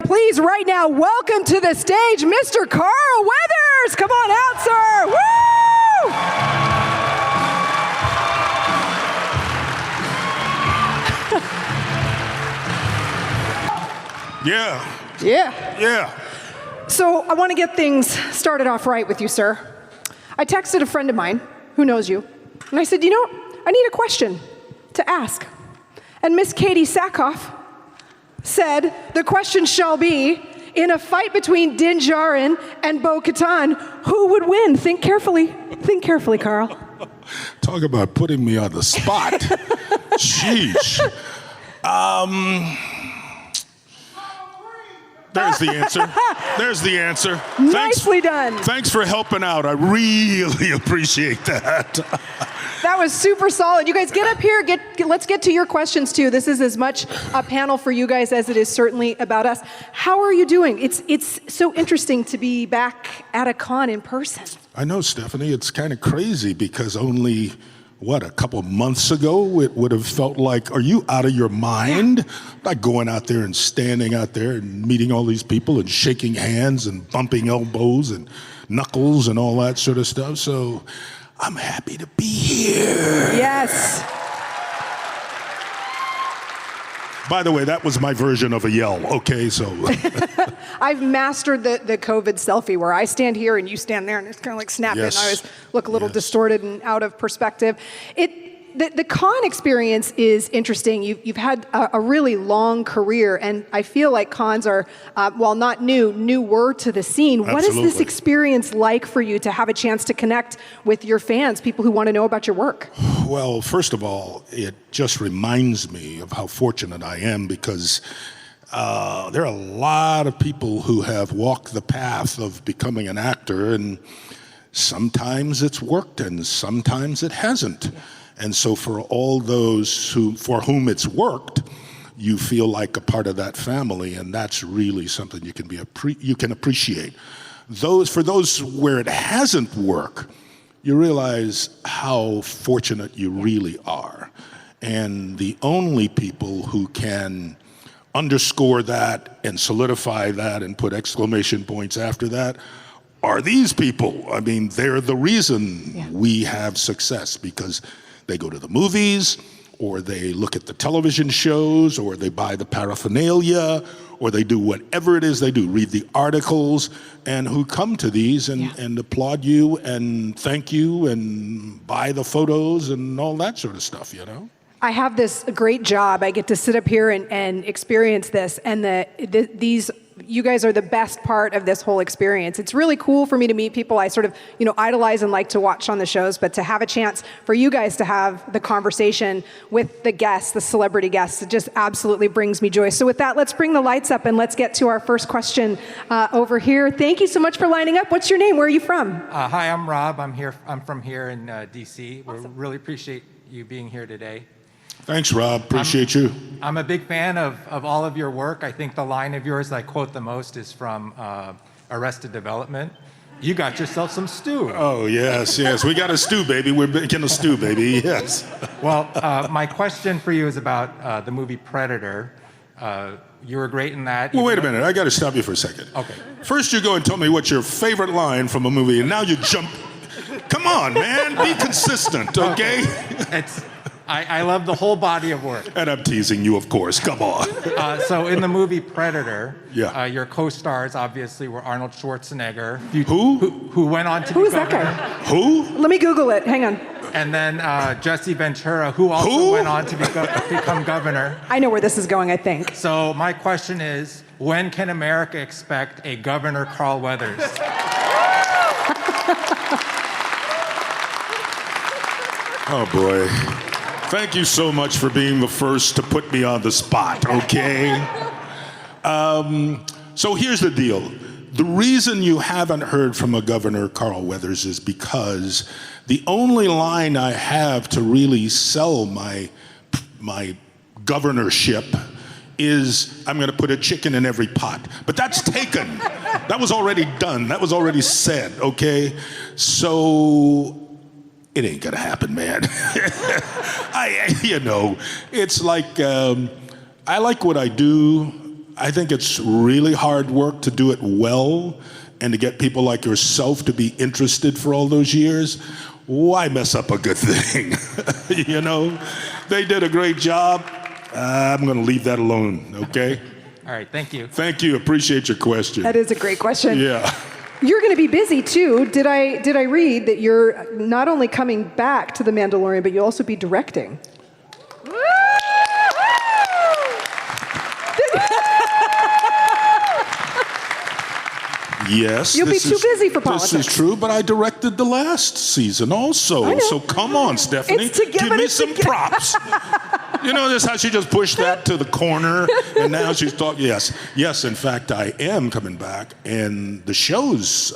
please right now welcome to the stage Mr. Carl Weathers. Come on out, sir. Woo! Yeah. So I want to get things started off right with you, sir. I texted a friend of mine who knows you, and I said, you know, I need a question to ask. And Miss Katie Sackhoff said, the question shall be, in a fight between Din Djarin and Bo-Katan, who would win? Think carefully. Think carefully, Carl. Talk about putting me on the spot. Sheesh. There's the answer. There's the answer. Nicely done. Thanks for helping out. I really appreciate that. That was super solid. You guys get up here. Let's get to your questions too. This is as much a panel for you guys as it is certainly about us. How are you doing? It's so interesting to be back at a con in person. I know, Stephanie. It's kind of crazy because only, a couple months ago, it would have felt like, are you out of your mind? Like going out there and standing out there and meeting all these people and shaking hands and bumping elbows and knuckles and all that sort of stuff. So I'm happy to be here. Yes. By the way, that was my version of a yell, okay? So I've mastered the COVID selfie where I stand here and you stand there and it's kind of like snap it and I always look a little distorted and out of perspective. The con experience is interesting. You've had a really long career, and I feel like cons are, while not newer to the scene. Absolutely. What is this experience like for you to have a chance to connect with your fans, people who want to know about your work? Well, first of all, it just reminds me of how fortunate I am because there are a lot of people who have walked the path of becoming an actor, and sometimes it's worked and sometimes it hasn't. Yeah. And so for all those for whom it's worked, you feel like a part of that family, and that's really something you can appreciate. For those where it hasn't worked, you realize how fortunate you really are. And the only people who can underscore that and solidify that and put exclamation points after that are these people. I mean, they're the reason we have success, because they go to the movies, or they look at the television shows, or they buy the paraphernalia, or they do whatever it is they do, read the articles, and who come to these and applaud you and thank you and buy the photos and all that sort of stuff, you know? I have this great job. I get to sit up here and experience this, and you guys are the best part of this whole experience. It's really cool for me to meet people I sort of, idolize and like to watch on the shows, but to have a chance for you guys to have the conversation with the guests, the celebrity guests, it just absolutely brings me joy. So with that, let's bring the lights up and let's get to our first question over here. Thank you so much for lining up. What's your name? Where are you from? Hi, I'm Rob. I'm from here in DC. Awesome. We really appreciate you being here today. Thanks, Rob. Appreciate you. I'm a big fan of all of your work. I think the line of yours I quote the most is from Arrested Development. You got yourself some stew. Oh, yes. We got a stew, baby. We're making a stew, baby. Yes. Well, my question for you is about the movie Predator. You were great in that. Well, wait a minute. I got to stop you for a second. Okay. First, you go and tell me what's your favorite line from a movie, and now you jump. Come on, man. Be consistent, okay? I love the whole body of work. And I'm teasing you, of course. Come on. So in the movie Predator, your co-stars obviously were Arnold Schwarzenegger. Who went on to Who's be governor. that guy? Who? Let me Google it. Hang on. And then Jesse Ventura, who also went on to become governor. I know where this is going, I think. So my question is, when can America expect a Governor Carl Weathers? Oh, boy. Thank you so much for being the first to put me on the spot, okay? So here's the deal. The reason you haven't heard from a Governor Carl Weathers is because the only line I have to really sell my governorship is I'm going to put a chicken in every pot. But that's taken. That was already done. That was already said, okay? So it ain't gonna happen, man. It's like, I like what I do. I think it's really hard work to do it well and to get people like yourself to be interested for all those years. Why mess up a good thing? You know, they did a great job. I'm going to leave that alone, okay? All right, thank you. Thank you. Appreciate your question. That is a great question. Yeah. You're going to be busy too. Did I read that you're not only coming back to The Mandalorian, but you'll also be directing? Yes. You'll be too busy for politics. This is true, but I directed the last season also. So come on, Stephanie. It's together, give me it's some together. props. You know, this how she just pushed that to the corner, and now she's talking. Yes. In fact, I am coming back, and the show's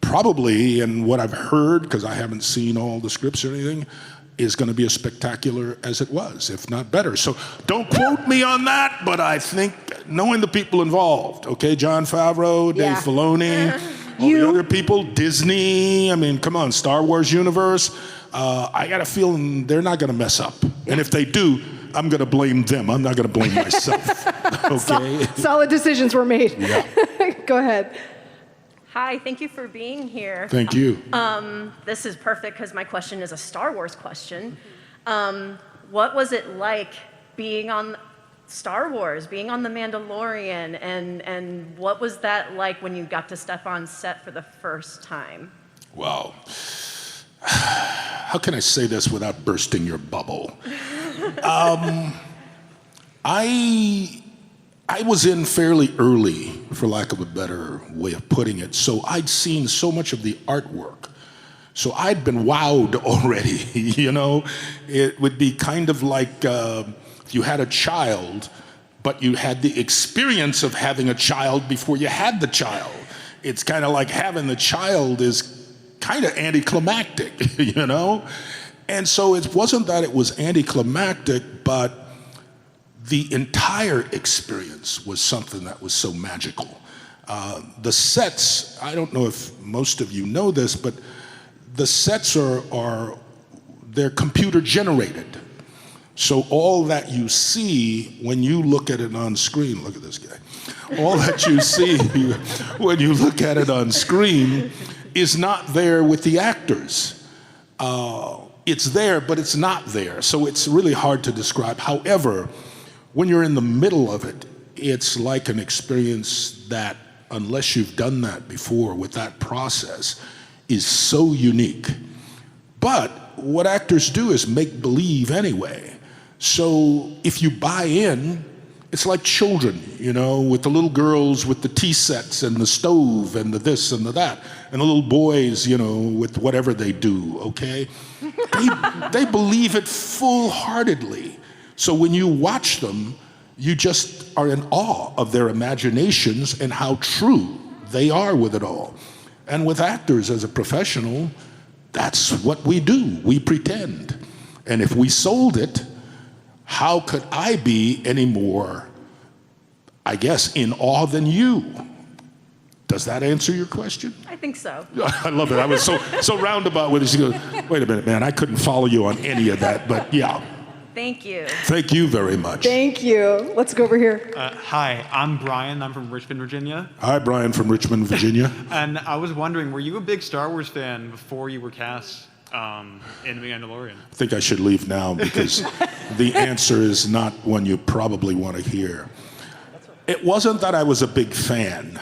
probably, and what I've heard, because I haven't seen all the scripts or anything, is going to be as spectacular as it was, if not better. So don't quote me on that, but I think knowing the people involved, okay, Jon Favreau, Dave Filoni, all the other people, Disney, I mean, come on, Star Wars universe, I got a feeling they're not going to mess up. And if they do, I'm going to blame them. I'm not going to blame myself, okay? Solid decisions were made. Yeah. Go ahead. Hi, thank you for being here. Thank you. This is perfect because my question is a Star Wars question. What was it like being on Star Wars, being on The Mandalorian, and what was that like when you got to step on set for the first time? Wow. How can I say this without bursting your bubble? I was in fairly early, for lack of a better way of putting it, so I'd seen so much of the artwork. So I'd been wowed already, you know? It would be kind of like if you had a child, but you had the experience of having a child before you had the child. It's kind of like having the child is kind of anticlimactic, you know? And so it wasn't that it was anticlimactic, but the entire experience was something that was so magical. The sets, I don't know if most of you know this, but the sets they're computer generated. So all that you see when you look at it on screen, look at this guy, all that you see when you look at it on screen is not there with the actors. It's there, but it's not there. So it's really hard to describe. However, when you're in the middle of it, it's like an experience that, unless you've done that before with that process, is so unique. But what actors do is make believe anyway. So if you buy in, it's like children, you know, with the little girls with the tea sets and the stove and the this and the that, and the little boys, you know, with whatever they do, okay? They believe it full-heartedly. So when you watch them, you just are in awe of their imaginations and how true they are with it all. And with actors as a professional, that's what we do. We pretend. And if we sold it, how could I be any more, I guess, in awe than you? Does that answer your question? I think so. I love it. I was so roundabout with it. She goes, wait a minute, man, I couldn't follow you on any of that, but yeah. Thank you. Thank you very much. Thank you. Let's go over here. Hi, I'm Brian. I'm from Richmond, Virginia. Hi, Brian from Richmond, Virginia. And I was wondering, were you a big Star Wars fan before you were cast in The Mandalorian? I think I should leave now because the answer is not one you probably want to hear. It wasn't that I was a big fan,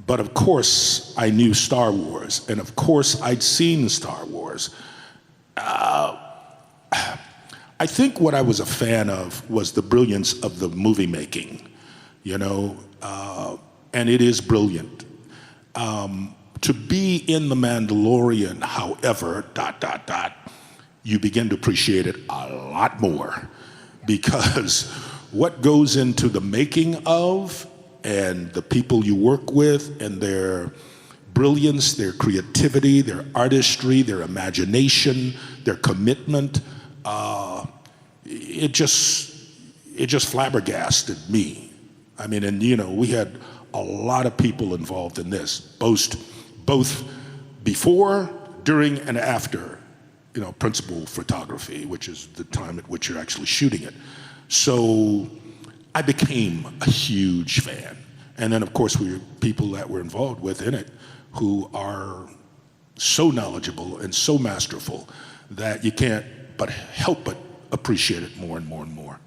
but of course I knew Star Wars, and of course I'd seen Star Wars. I think what I was a fan of was the brilliance of the movie making, you know, and it is brilliant. To be in The Mandalorian, however, you begin to appreciate it a lot more, because what goes into the making of and the people you work with and their brilliance, their creativity, their artistry, their imagination, their commitment, it just flabbergasted me. I mean, and you know, we had a lot of people involved in this, both before, during, and after, you know, principal photography, which is the time at which you're actually shooting it. So I became a huge fan. And then, of course, we were people that were involved within it who are so knowledgeable and so masterful that you can't but help but appreciate it more and more and more.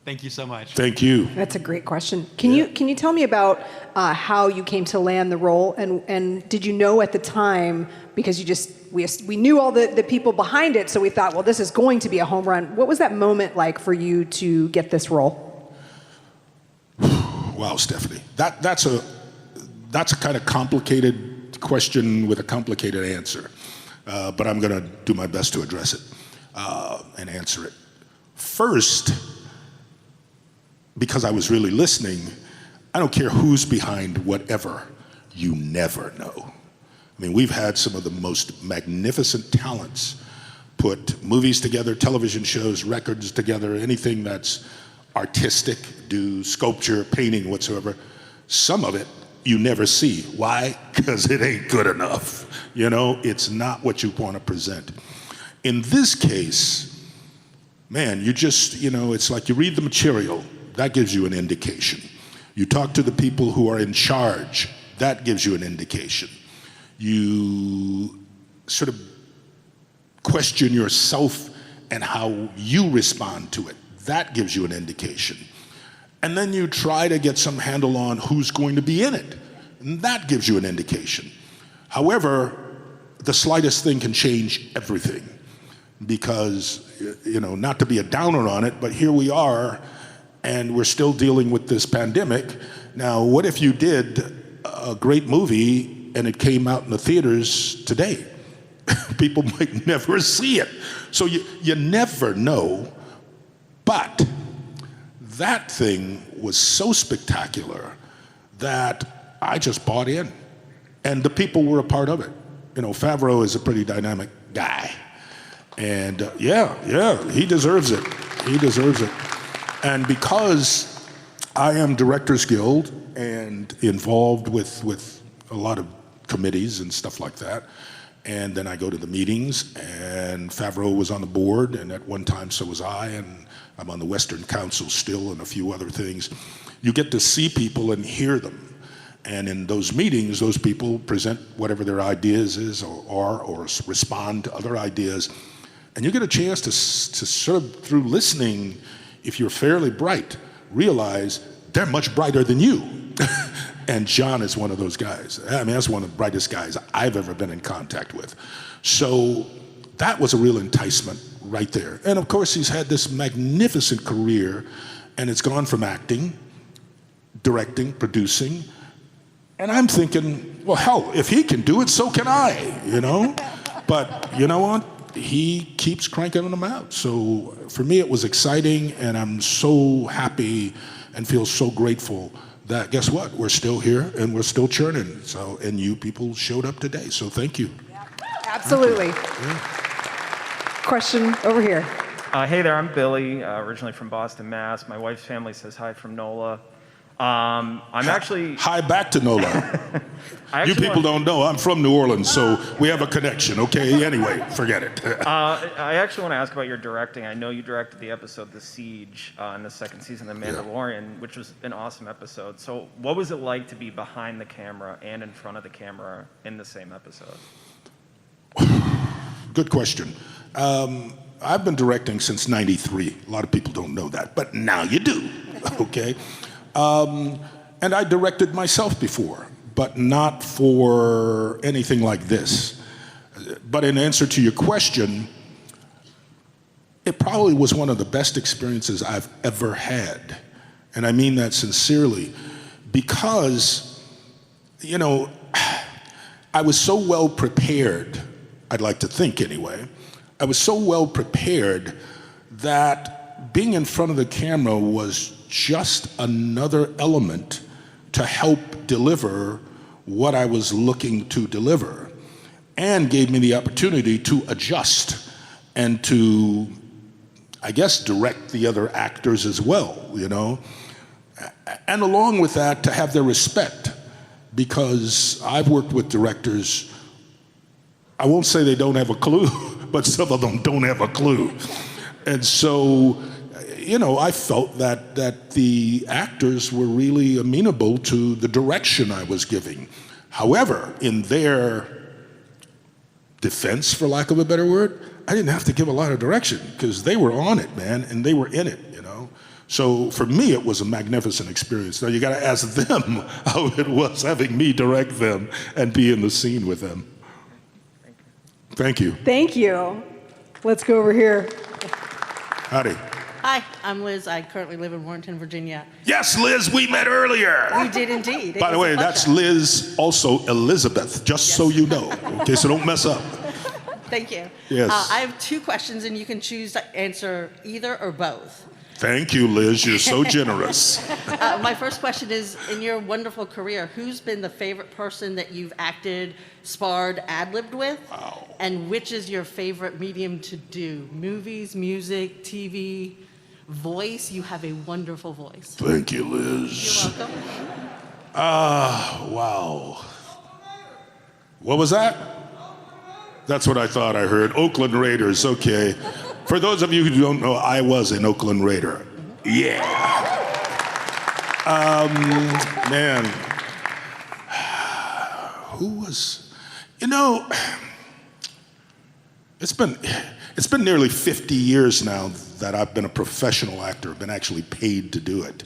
Thank you so much. Thank you. That's a great question. Can you tell me about how you came to land the role, and did you know at the time, because we knew all the people behind it, so we thought, well, this is going to be a home run. What was that moment like for you to get this role? Wow, Stephanie, that's a kind of complicated question with a complicated answer, but I'm going to do my best to address it and answer it. First, because I was really listening, I don't care who's behind whatever, you never know. I mean, we've had some of the most magnificent talents put movies together, television shows, records together, anything that's artistic, do sculpture, painting, whatsoever. Some of it you never see. Why? Because it ain't good enough. You know, it's not what you want to present. In this case, man, you just, it's like you read the material, that gives you an indication. You talk to the people who are in charge, that gives you an indication. You sort of question yourself and how you respond to it. That gives you an indication. And then you try to get some handle on who's going to be in it. And that gives you an indication. However, the slightest thing can change everything. Because, not to be a downer on it, but here we are, and we're still dealing with this pandemic. Now, what if you did a great movie and it came out in the theaters today? People might never see it. So you never know. But that thing was so spectacular that I just bought in. And the people were a part of it. Favreau is a pretty dynamic guy. And he deserves it. He deserves it. And because I am Directors Guild and involved with a lot of committees and stuff like that, and then I go to the meetings, and Favreau was on the board, and at one time so was I, and I'm on the Western Council still and a few other things. You get to see people and hear them. And in those meetings, those people present whatever their ideas is or respond to other ideas. And you get a chance to sort of, through listening, if you're fairly bright, realize they're much brighter than you. And John is one of those guys. I mean, that's one of the brightest guys I've ever been in contact with. So that was a real enticement right there. And of course, he's had this magnificent career, and it's gone from acting, directing, producing. And I'm thinking, well, hell, if he can do it, so can I, But you know what? He keeps cranking them out. So for me, it was exciting, and I'm so happy and feel so grateful that, guess what? We're still here, and we're still churning. So, and you people showed up today, so thank you. Yeah. Absolutely. Yeah. Question over here. Hey there, I'm Billy, originally from Boston, Mass. My wife's family says hi from NOLA. I'm actually... Hi back to NOLA. You people don't know, I'm from New Orleans, so we have a connection, okay? Anyway, forget it. I actually want to ask about your directing. I know you directed the episode The Siege in the second season of The Mandalorian, which was an awesome episode. So what was it like to be behind the camera and in front of the camera in the same episode? Good question. I've been directing since '93. A lot of people don't know that, but now you do, okay? And I directed myself before, but not for anything like this. But in answer to your question, it probably was one of the best experiences I've ever had. And I mean that sincerely, because, I was so well prepared, I'd like to think anyway, I was so well prepared that being in front of the camera was just another element to help deliver what I was looking to deliver, and gave me the opportunity to adjust and to, I guess, direct the other actors as well, And along with that, to have their respect, because I've worked with directors, I won't say they don't have a clue, but some of them don't have a clue. And so, I felt that the actors were really amenable to the direction I was giving. However, in their defense, for lack of a better word, I didn't have to give a lot of direction because they were on it, man, and they were in it, So for me, it was a magnificent experience. Now you got to ask them how it was having me direct them and be in the scene with them. Thank you. Thank you. Let's go over here. Howdy. Hi, I'm Liz. I currently live in Warrenton, Virginia. Yes, Liz, we met earlier. We did indeed. By the way, that's Liz, also Elizabeth, just so you know. Okay, so don't mess up. Thank you. Yes. I have 2 questions, and you can choose to answer either or both. Thank you, Liz. You're so generous. My first question is, in your wonderful career, who's been the favorite person that you've acted, sparred, ad-libbed with? Wow. And which is your favorite medium to do? Movies, music, TV, voice? You have a wonderful voice. Thank you, Liz. You're welcome. Wow. What was that? That's what I thought I heard. Oakland Raiders, okay. For those of you who don't know, I was an Oakland Raider. Yeah. Man. Who was, it's been nearly 50 years now that I've been a professional actor, been actually paid to do it.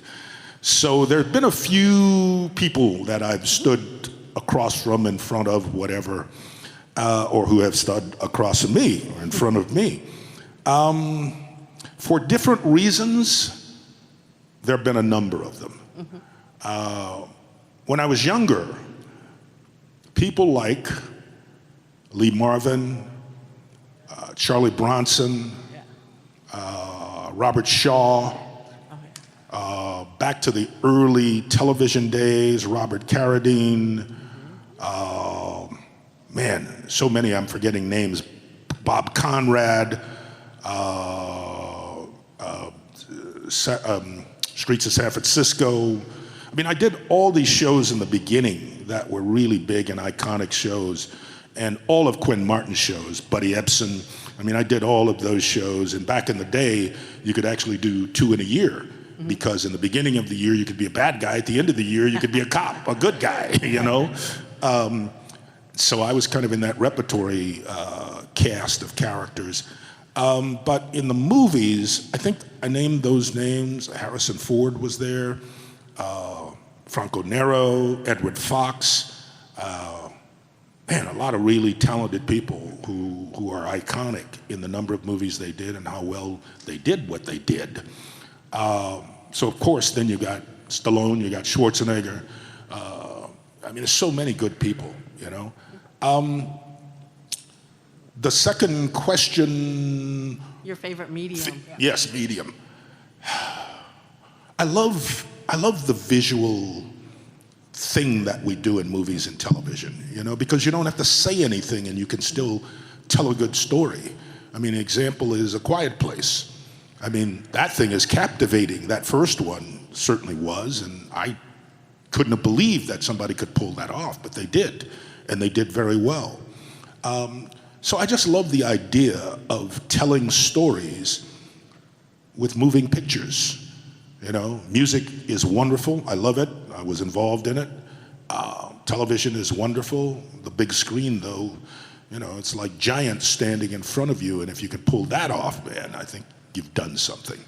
So there have been a few people that I've stood across from, in front of, whatever, or who have stood across from me or in front of me. For different reasons, there have been a number of them. When I was younger, people like Lee Marvin, Charlie Bronson, Robert Shaw, back to the early television days, Robert Carradine, man, so many I'm forgetting names, Bob Conrad, Streets of San Francisco. I mean, I did all these shows in the beginning that were really big and iconic shows, and all of Quinn Martin's shows, Buddy Ebsen. I mean, I did all of those shows, and back in the day, you could actually do 2 in a year, because in the beginning of the year, you could be a bad guy. At the end of the year, you could be a cop, a good guy, So I was kind of in that repertory cast of characters. But in the movies, I think I named those names. Harrison Ford was there, Franco Nero, Edward Fox. Man, a lot of really talented people who are iconic in the number of movies they did and how well they did what they did. So of course, then you got Stallone, you got Schwarzenegger. I mean, there's so many good people, The second question. Your favorite medium? Yes, medium. I love the visual thing that we do in movies and television, because you don't have to say anything and you can still tell a good story. I mean, an example is A Quiet Place. I mean, that thing is captivating. That first one certainly was, and I couldn't have believed that somebody could pull that off, but they did, and they did very well. So I just love the idea of telling stories with moving pictures. Music is wonderful. I love it. I was involved in it. Television is wonderful. The big screen, though, it's like giants standing in front of you, and if you can pull that off, man, I think you've done something.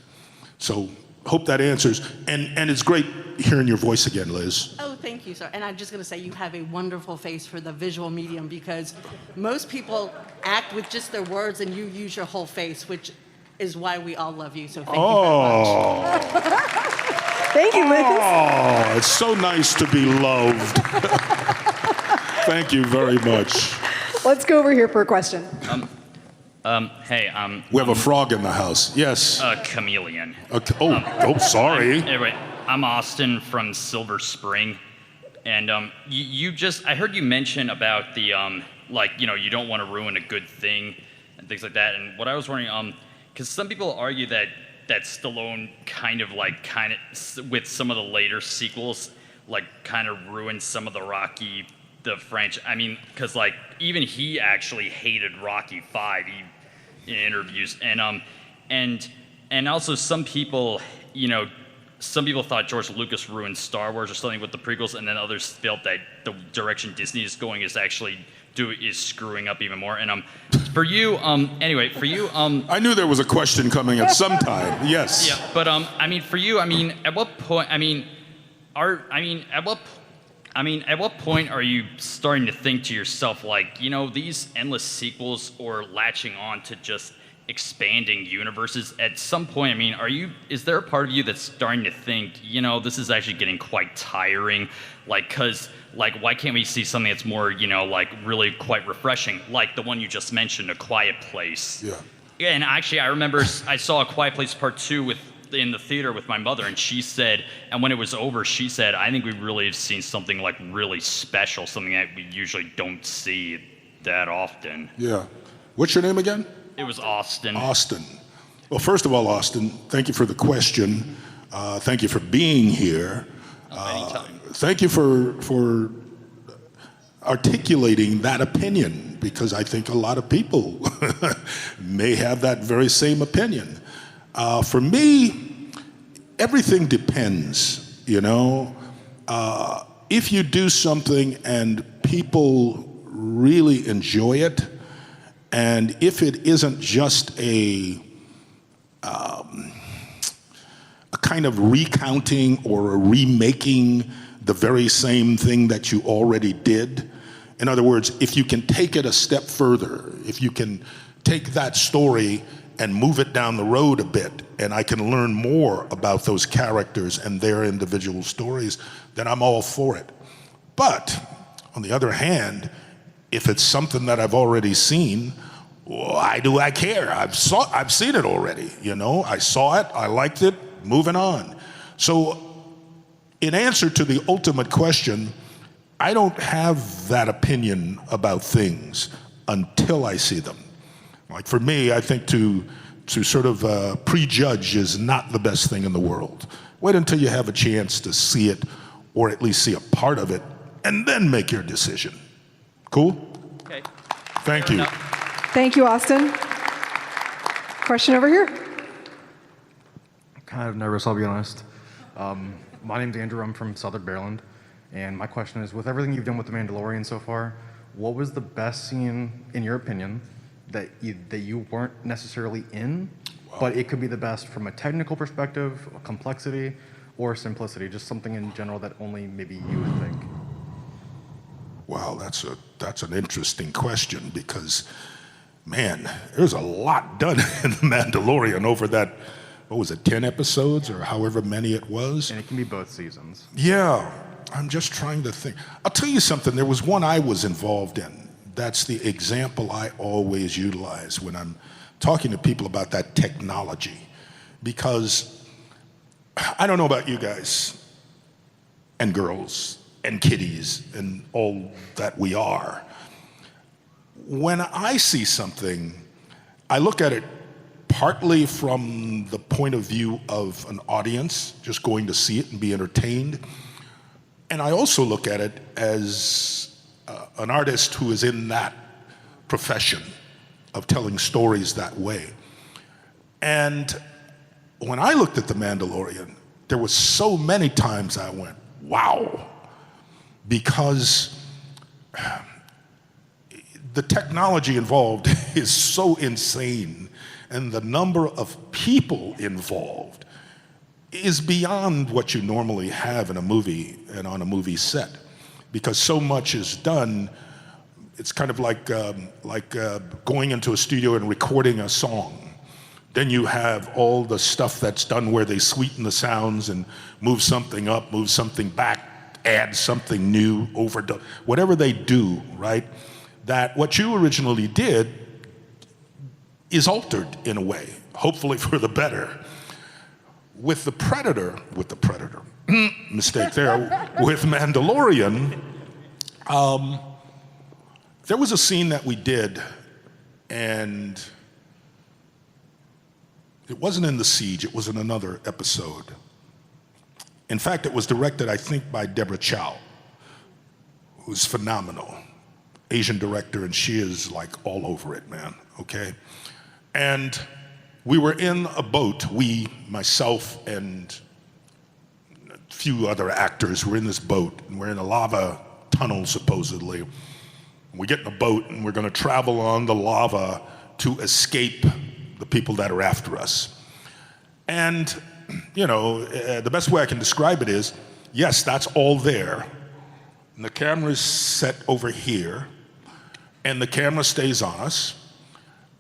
So hope that answers. And it's great hearing your voice again, Liz. Oh, thank you, sir. And I'm just going to say you have a wonderful face for the visual medium, because most people act with just their words and you use your whole face, which is why we all love you. So thank you very much. Thank you, Liz. Oh, it's so nice to be loved. Thank you very much. Let's go over here for a question. Hey, We have a frog in the house. Yes. a chameleon. Okay. Sorry. Anyway, I'm Austin from Silver Spring, and I heard you mention about the you don't want to ruin a good thing and things like that. And what I was wondering, because some people argue that Stallone kind of with some of the later sequels, kind of ruined some of the franchise. I mean, because even he actually hated Rocky V in interviews, and and also some people, you know, some people thought George Lucas ruined Star Wars or something with the prequels, and then others felt that the direction Disney is going is actually is screwing up even more. And for you, anyway, for you, I knew there was a question coming at some time. Yes. yeah, but I mean, for you, I mean, at what point, I mean, at what point are you starting to think to yourself, like, you know, these endless sequels or latching on to just expanding universes? At some point, I mean, is there a part of you that's starting to think, you know, this is actually getting quite tiring? Like, why can't we see something that's more, you know, like really quite refreshing, like the one you just mentioned, A Quiet Place? Yeah. And actually, I remember I saw A Quiet Place Part 2 in the theater with my mother, and she said, and when it was over, she said, I think we really have seen something like really special, something that we usually don't see that often. Yeah. What's your name again? It was Austin. Austin. Well, first of all, Austin, thank you for the question. Thank you for being here. Anytime. Thank you for articulating that opinion, because I think a lot of people may have that very same opinion. For me, everything depends, you know. If you do something and people really enjoy it, and if it isn't just a kind of recounting or a remaking the very same thing that you already did. In other words, if you can take it a step further, if you can take that story and move it down the road a bit, and I can learn more about those characters and their individual stories, then I'm all for it. But on the other hand, if it's something that I've already seen, why do I care? I've seen it already, you know? I saw it, I liked it, moving on. So in answer to the ultimate question, I don't have that opinion about things until I see them. Like for me, I think to sort of prejudge is not the best thing in the world. Wait until you have a chance to see it, or at least see a part of it, and then make your decision. Cool? Okay. Thank you. Thank you, Austin. Question over here. Kind of nervous, I'll be honest. My name's Andrew, I'm from Southern Maryland, and my question is, with everything you've done with The Mandalorian so far, what was the best scene, in your opinion, that you weren't necessarily in, but it could be the best from a technical perspective, a complexity, or simplicity, just something in general that only maybe you would think? Wow, that's an interesting question, because, man, there's a lot done in The Mandalorian over that, what was it, 10 episodes or however many it was? And it can be both seasons. Yeah, I'm just trying to think. I'll tell you something, there was one I was involved in. That's the example I always utilize when I'm talking to people about that technology. Because I don't know about you guys and girls and kiddies and all that we are. When I see something, I look at it partly from the point of view of an audience, just going to see it and be entertained. And I also look at it as an artist who is in that profession of telling stories that way. And when I looked at The Mandalorian, there was so many times I went, wow, because the technology involved is so insane, and the number of people involved is beyond what you normally have in a movie and on a movie set, because so much is done. It's kind of like going into a studio and recording a song. Then you have all the stuff that's done where they sweeten the sounds and move something up, move something back, add something new, overdub, whatever they do, right? That what you originally did is altered in a way, hopefully for the better. With the Predator, mistake there, with Mandalorian, there was a scene that we did, and it wasn't in The Siege, it was in another episode. In fact, it was directed, I think, by Deborah Chow, who's phenomenal. Asian director, and she is like all over it, man, okay? And We were in a boat, myself, and a few other actors were in this boat, and we're in a lava tunnel, supposedly. We get in a boat, and we're gonna travel on the lava to escape the people that are after us. And, the best way I can describe it is, yes, that's all there. And the camera's set over here, and the camera stays on us,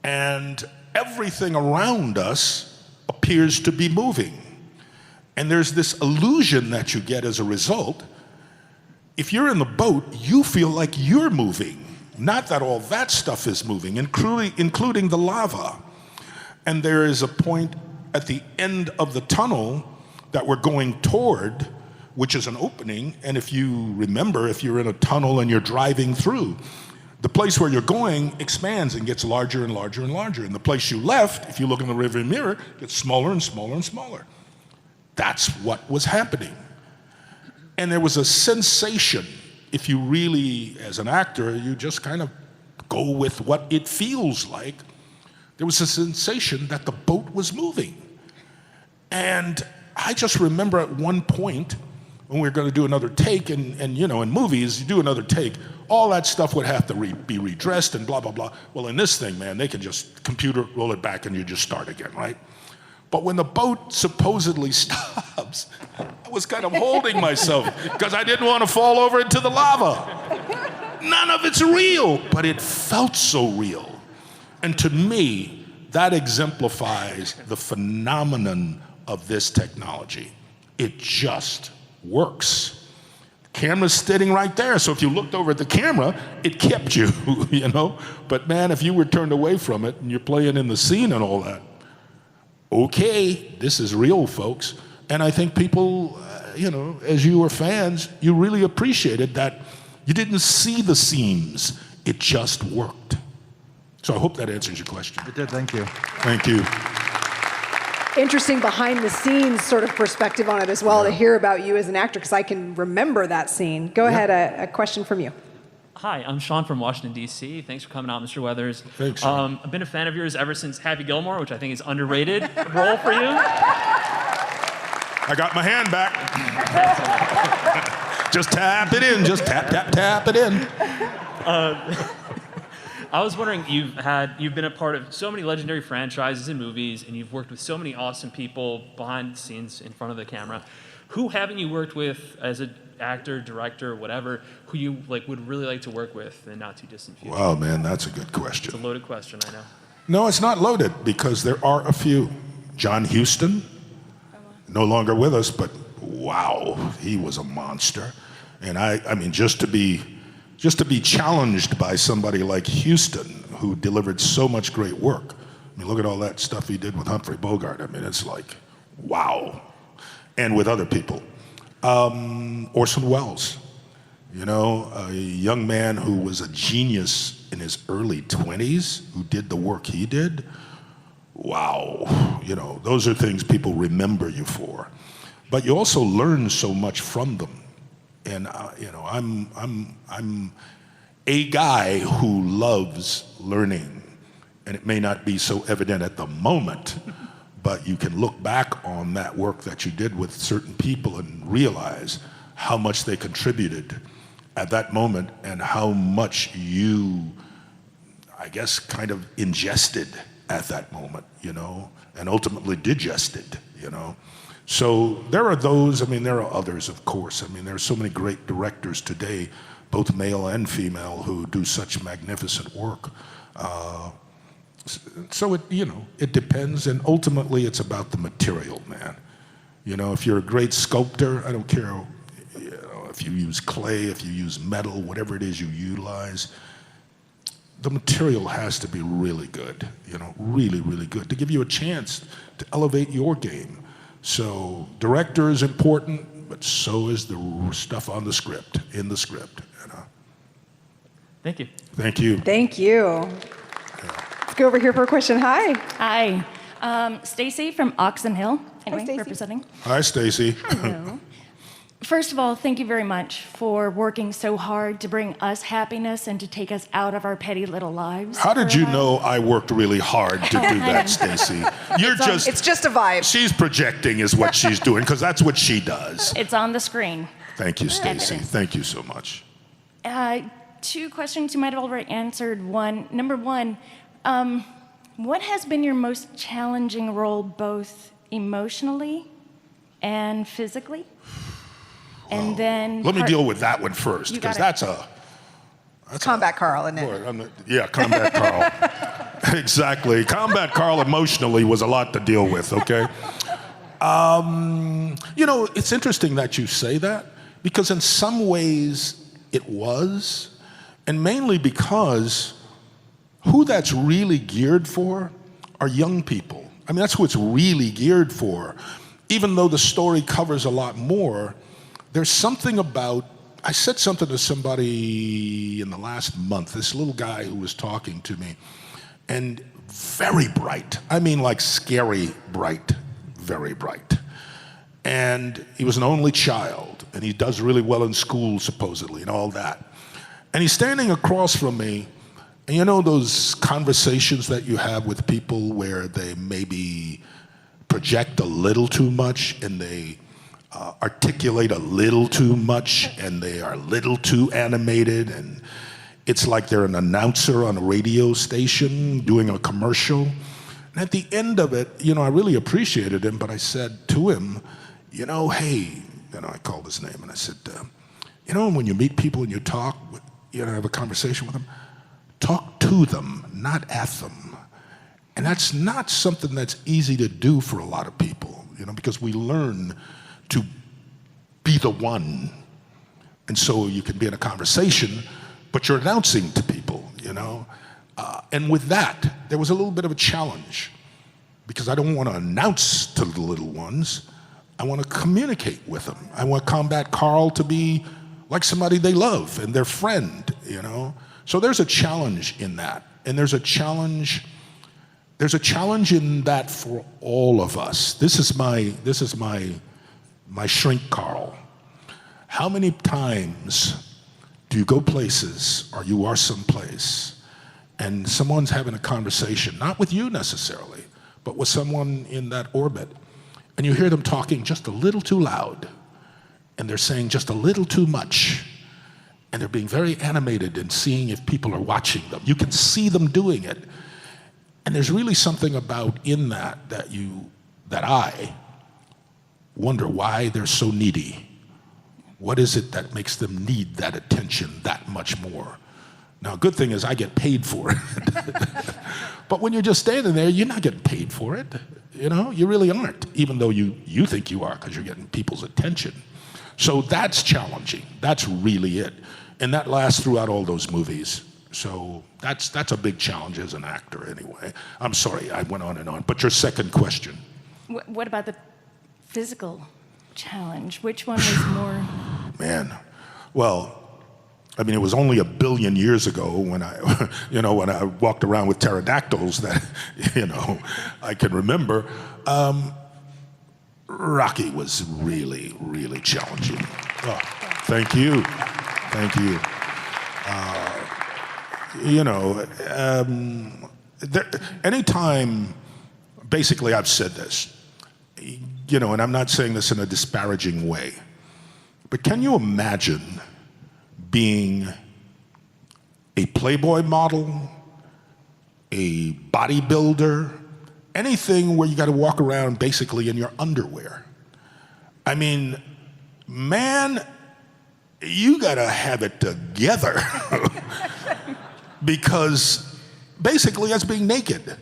and everything around us appears to be moving. And there's this illusion that you get as a result. If you're in the boat, you feel like you're moving, not that all that stuff is moving, including the lava. And there is a point at the end of the tunnel that we're going toward, which is an opening. And if you remember, if you're in a tunnel and you're driving through, the place where you're going expands and gets larger and larger and larger. And the place you left, if you look in the rearview mirror, gets smaller and smaller and smaller. That's what was happening. And there was a sensation, if you really, as an actor, you just kind of go with what it feels like. There was a sensation that the boat was moving. And I just remember at one point when we were going to do another take, and in movies, you do another take, all that stuff would have to be redressed and blah, blah, blah. Well, in this thing, man, they can just computer roll it back and you just start again, right? But when the boat supposedly stops, I was kind of holding myself because I didn't want to fall over into the lava. None of it's real, but it felt so real. And to me, that exemplifies the phenomenon of this technology. It just works. The camera's sitting right there, so if you looked over at the camera, it kept you, But man, if you were turned away from it and you're playing in the scene and all that, okay, this is real, folks. And I think people, as you were fans, you really appreciated that you didn't see the seams, it just worked. So I hope that answers your question. It did, thank you. Thank you. Interesting behind the scenes sort of perspective on it as well, to hear about you as an actor, because I can remember that scene. Go ahead, a question from you. Hi, I'm Sean from Washington, D.C. Thanks for coming out, Mr. Weathers. Thanks, Sean. I've been a fan of yours ever since Happy Gilmore, which I think is an underrated role for you. I got my hand back. Just tap it in, just tap, tap, tap it in. I was wondering, you've been a part of so many legendary franchises and movies, and you've worked with so many awesome people behind the scenes, in front of the camera. Who haven't you worked with as an actor, director, whatever, who you would really like to work with in not too distant future? Wow, man, that's a good question. It's a loaded question, I know. No, it's not loaded because there are a few. John Huston, no longer with us, but wow, he was a monster. And I mean, just to be challenged by somebody like Huston, who delivered so much great work. I mean, look at all that stuff he did with Humphrey Bogart. I mean, it's like, wow. And with other people. Orson Welles, a young man who was a genius in his early 20s, who did the work he did. Wow, those are things people remember you for. But you also learn so much from them. And I'm a guy who loves learning, and it may not be so evident at the moment, but you can look back on that work that you did with certain people and realize how much they contributed at that moment and how much you, I guess, kind of ingested at that moment, and ultimately digested, So there are those, there are others, of course. There are so many great directors today, both male and female, who do such magnificent work. So it depends, and ultimately it's about the material, man. If you're a great sculptor, I don't care, if you use clay, if you use metal, whatever it is you utilize, the material has to be really good, really, really good, to give you a chance to elevate your game. So director is important, but so is the stuff on the script, in the script. Thank you. Thank you. Thank you. Let's go over here for a question. Hi. Hi. Stacy from Oxon Hill. Anyway, Stacey. representing. Hi, Stacy. Hello. First of all, thank you very much for working so hard to bring us happiness and to take us out of our petty little lives. How did for a you while. know I worked really hard to do that, Stacy? It's just a vibe. She's projecting is what she's doing, because that's what she does. It's on the screen. Thank you, Stacy. Evidence. Thank you so much. Two questions you might have already answered. Number one, what has been your most challenging role, both emotionally and physically? And then Let me deal with that one first, You got because it. that's Combat Carl, isn't it? boy, yeah, Combat Carl. Exactly. Combat Carl emotionally was a lot to deal with, okay? It's interesting that you say that, because in some ways it was, and mainly because who that's really geared for are young people. I mean, that's who it's really geared for. Even though the story covers a lot more, there's something about, I said something to somebody in the last month, this little guy who was talking to me, and very bright. I mean, like scary bright, very bright. And he was an only child, and he does really well in school, supposedly, and all that. And he's standing across from me, and you know those conversations that you have with people where they maybe project a little too much, and they articulate a little too much, and they are a little too animated, and it's like they're an announcer on a radio station doing a commercial. And at the end of it, I really appreciated him, but I said to him, hey, I called his name, and I said, when you meet people and you talk, have a conversation with them, talk to them, not at them. And that's not something that's easy to do for a lot of people, because we learn to be the one. And so you can be in a conversation, but you're announcing to people, And with that, there was a little bit of a challenge, because I don't want to announce to the little ones. I want to communicate with them. I want Combat Carl to be like somebody they love and their friend, So there's a challenge in that. And there's a challenge in that for all of us. This is my shrink Carl. How many times do you go places, or you are someplace, and someone's having a conversation, not with you necessarily, but with someone in that orbit, and you hear them talking just a little too loud, and they're saying just a little too much, and they're being very animated and seeing if people are watching them. You can see them doing it. And there's really something about in that I wonder why they're so needy. What is it that makes them need that attention that much more? Now, a good thing is I get paid for it. But when you're just standing there, you're not getting paid for it. You really aren't, even though you think you are, because you're getting people's attention. So that's challenging. That's really it. And that lasts throughout all those movies. So that's a big challenge as an actor anyway. I'm sorry, I went on and on. But your second question. What about the physical challenge? Which one was more? Man, well, it was only 1 billion years ago when I, when I walked around with pterodactyls that, I can remember. Rocky was really, really challenging. Oh, thank you. Thank you. Anytime, basically I've said this, and I'm not saying this in a disparaging way, but can you imagine being a Playboy model, a bodybuilder, anything where you got to walk around basically in your underwear? Man, you got to have it together because basically that's being naked.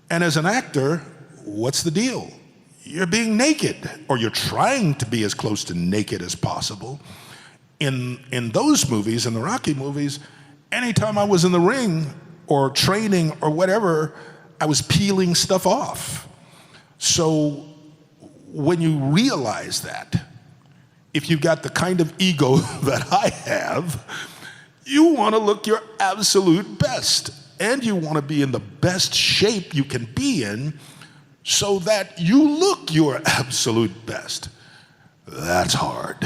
And as an actor, what's the deal? You're being naked, or you're trying to be as close to naked as possible. In those movies, in the Rocky movies, anytime I was in the ring or training or whatever, I was peeling stuff off. So when you realize that, if you've got the kind of ego that I have, you want to look your absolute best, and you want to be in the best shape you can be in so that you look your absolute best. That's hard.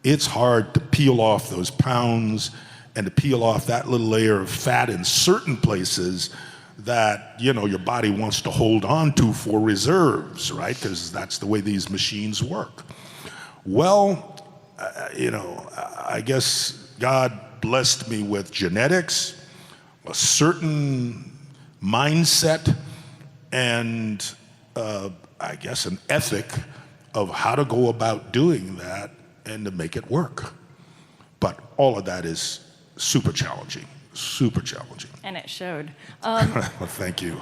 it's hard to peel off those pounds and to peel off that little layer of fat in certain places that, you know, your body wants to hold on to for reserves, right? Because that's the way these machines work. Well, you know, I guess God blessed me with genetics, a certain mindset, and I guess an ethic of how to go about doing that and to make it work. But all of that is super challenging, super challenging. And it showed. Well, thank you.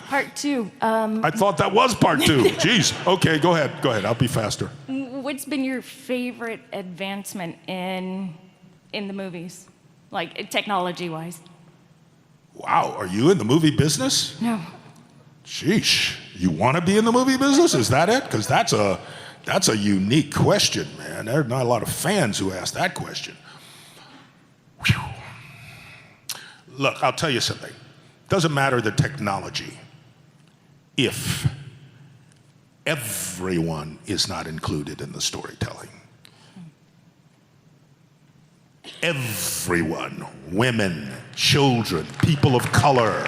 Part two. I thought that was part two. Jeez. Okay, go ahead. I'll be faster. What's been your favorite advancement in the movies, like technology-wise? Wow, are you in the movie business? No. Sheesh. You want to be in the movie business? Is that it? Because that's a unique question, man. There are not a lot of fans who ask that question. Whew. Look, I'll tell you something. Doesn't matter the technology if everyone is not included in the storytelling. Everyone, women, children, people of color,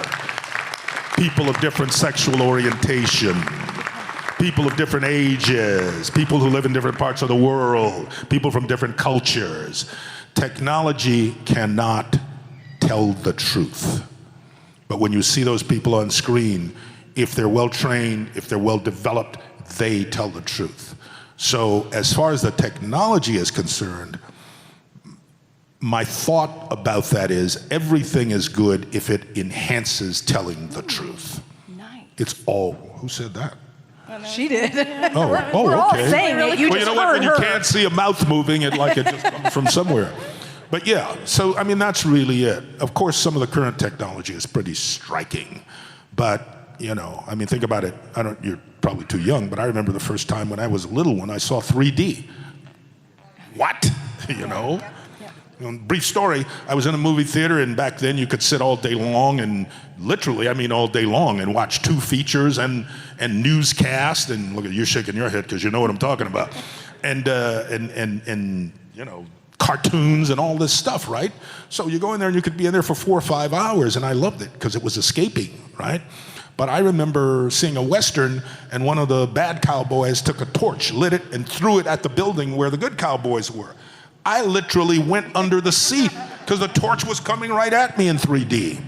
people of different sexual orientation, people of different ages, people who live in different parts of the world, people from different cultures. Technology cannot tell the truth. But when you see those people on screen, if they're well trained, if they're well developed, they tell the truth. So as far as the technology is concerned, my thought about that is everything is good if it enhances telling the truth. Nice. It's all, who said that? She did. Oh, We're all okay. saying it. You Well, you just know what, when heard you her. can't see a mouth moving, it just comes from somewhere. But yeah, so I mean, that's really it. Of course, some of the current technology is pretty striking, but you know, I mean, think about it. You're probably too young, but I remember the first time when I was a little one, I saw 3D. What? You know? Brief story, I was in a movie theater, and back then you could sit all day long, and literally, I mean all day long, and watch 2 features and newscast, and look at you shaking your head because you know what I'm talking about, and you know, cartoons and all this stuff, right? So you go in there and you could be in there for 4 or 5 hours, and I loved it because it was escaping, right? But I remember seeing a Western, and one of the bad cowboys took a torch, lit it, and threw it at the building where the good cowboys were. I literally went under the seat because the torch was coming right at me in 3D.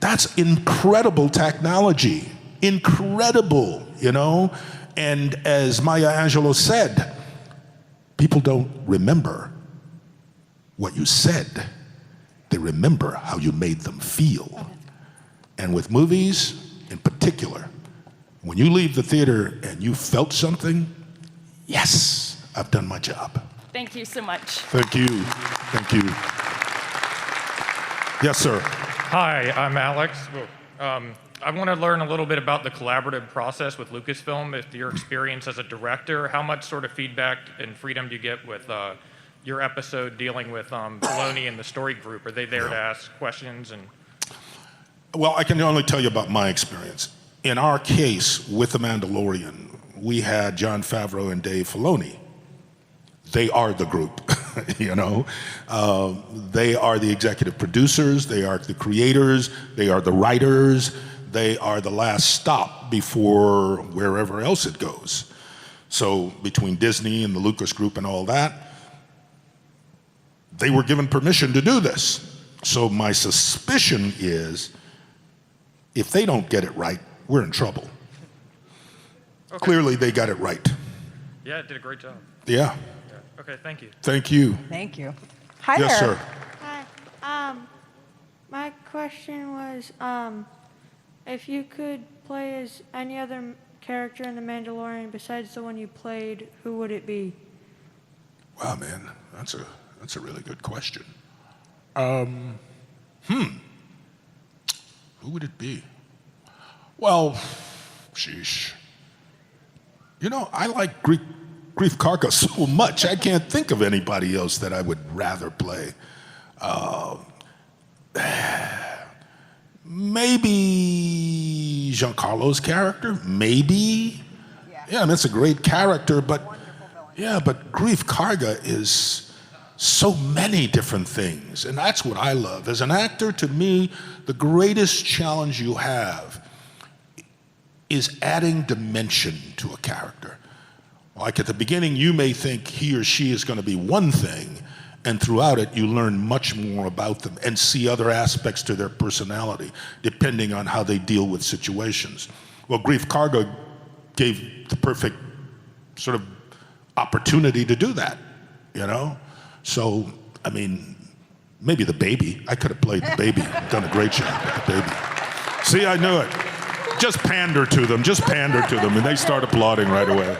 That's incredible technology. Incredible, you know? And as Maya Angelou said, people don't remember what you said. They remember how you made them feel. And with movies in particular, when you leave the theater and you felt something, yes, I've done my job. Thank you so much. Thank you. Thank you. Yes, sir. Hi, I'm Alex. I want to learn a little bit about the collaborative process with Lucasfilm. If your experience as a director, how much sort of feedback and freedom do you get with your episode dealing with Filoni and the story group? Are they there to ask questions? Well, I can only tell you about my experience. In our case with The Mandalorian, we had Jon Favreau and Dave Filoni. They are the group, you know. They are the executive producers, they are the creators, they are the writers, they are the last stop before wherever else it goes. So between Disney and the Lucas Group and all that, they were given permission to do this. So my suspicion is, if they don't get it right, we're in trouble. Okay. Clearly they got it right. Yeah, it did a great job. Yeah. Okay, thank you. Thank you. Thank you. Hi Yes, there. sir. Hi. My question was, if you could play as any other character in The Mandalorian besides the one you played, who would it be? Wow, man, that's a really good question. Who would it be? Well, sheesh. You know, I like Greef Karga so much, I can't think of anybody else that I would rather play. Maybe Giancarlo's character, maybe. Yeah, I mean, it's a great character, but yeah, but Greef Karga is, so many different things. And that's what I love. As an actor, to me, the greatest challenge you have is adding dimension to a character. Like at the beginning, you may think he or she is going to be one thing, and throughout it, you learn much more about them and see other aspects to their personality, depending on how they deal with situations. Well, Greef Karga gave the perfect sort of opportunity to do that, you know? So, I mean, maybe the baby. I could have played the baby, done a great job with the baby. See, I knew it. Just pander to them, and they start applauding right away.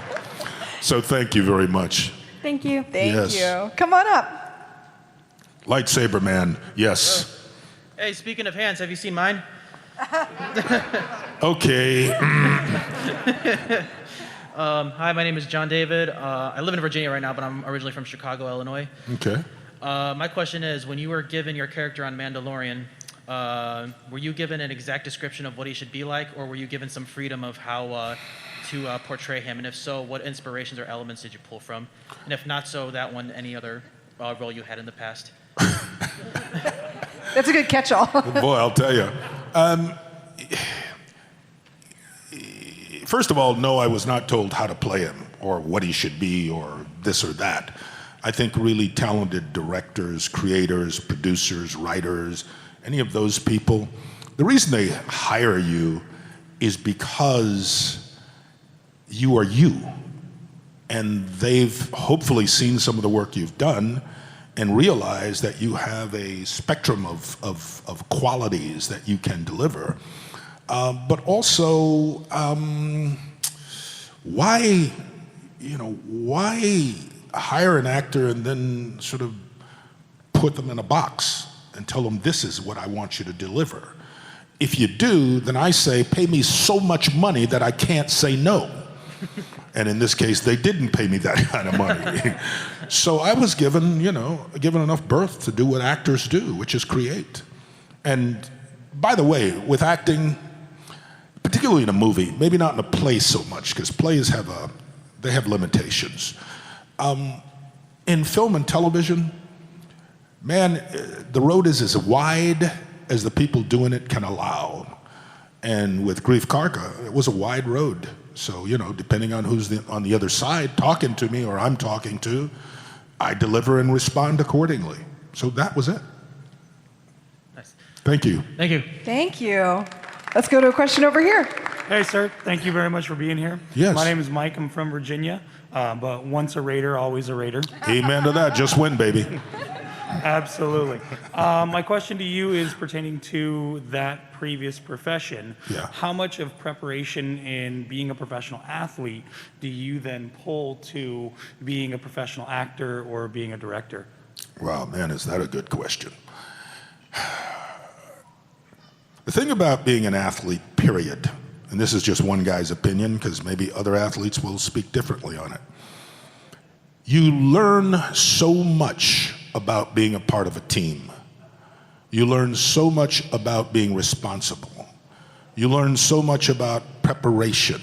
So thank you very much. Thank you. Thank Yes. you. Come on up. Lightsaber man, yes. Hey, speaking of hands, have you seen mine? Okay. Hi, my name is John David. I live in Virginia right now, but I'm originally from Chicago, Illinois. Okay. My question is, when you were given your character on Mandalorian, were you given an exact description of what he should be like, or were you given some freedom of how to portray him? And if so, what inspirations or elements did you pull from? And if not so, that one, any other role you had in the past? That's a good catch-all. Boy, I'll tell you. First of all, no, I was not told how to play him or what he should be or this or that. I think really talented directors, creators, producers, writers, any of those people, the reason they hire you is because you are you. And they've hopefully seen some of the work you've done and realize that you have a spectrum of qualities that you can deliver. But also, why hire an actor and then sort of put them in a box and tell them this is what I want you to deliver? If you do, then I say, pay me so much money that I can't say no. And in this case, they didn't pay me that kind of money. So I was given enough birth to do what actors do, which is create. And by the way, with acting, particularly in a movie, maybe not in a play so much, because plays have limitations. In film and television, man, the road is as wide as the people doing it can allow. And with Greef Karga, it was a wide road. So, depending on who's on the other side talking to me or I'm talking to, I deliver and respond accordingly. So that was it. Nice. Thank you. Thank you. Thank you. Let's go to a question over here. Hey, sir. Thank you very much for being here. Yes. My name is Mike. I'm from Virginia. But once a Raider, always a Raider. Amen to that. Just win, baby. Absolutely. My question to you is pertaining to that previous profession. Yeah. How much of preparation in being a professional athlete do you then pull to being a professional actor or being a director? Wow, man, is that a good question. The thing about being an athlete, period, and this is just one guy's opinion because maybe other athletes will speak differently on it. You learn so much about being a part of a team. You learn so much about being responsible. You learn so much about preparation.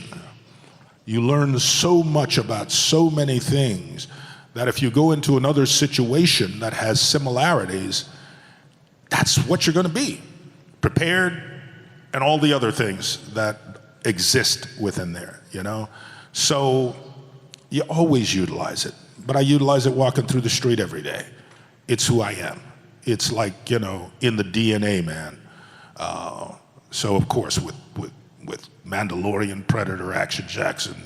You learn so much about so many things that if you go into another situation that has similarities, that's what you're going to be. Prepared and all the other things that exist within there, So you always utilize it. But I utilize it walking through the street every day. It's who I am. It's like, in the DNA, man. So of course, with Mandalorian, Predator, Action Jackson,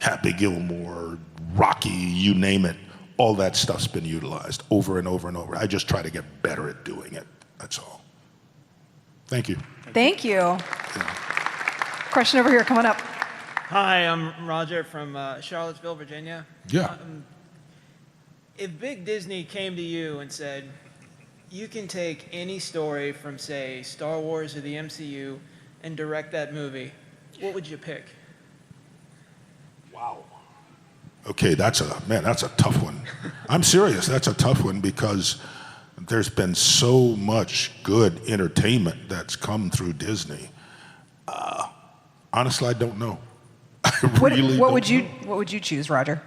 Happy Gilmore, Rocky, you name it, all that stuff's been utilized over and over and over. I just try to get better at doing it. That's all. Thank you. Thank you. Question over here, come on up. Hi, I'm Roger from Charlottesville, Virginia. Yeah. If Big Disney came to you and said, you can take any story from, say, Star Wars or the MCU and direct that movie, what would you pick? Wow. Okay, that's a tough one. I'm serious, that's a tough one because there's been so much good entertainment that's come through Disney. Honestly, I don't know. What would you choose, Roger?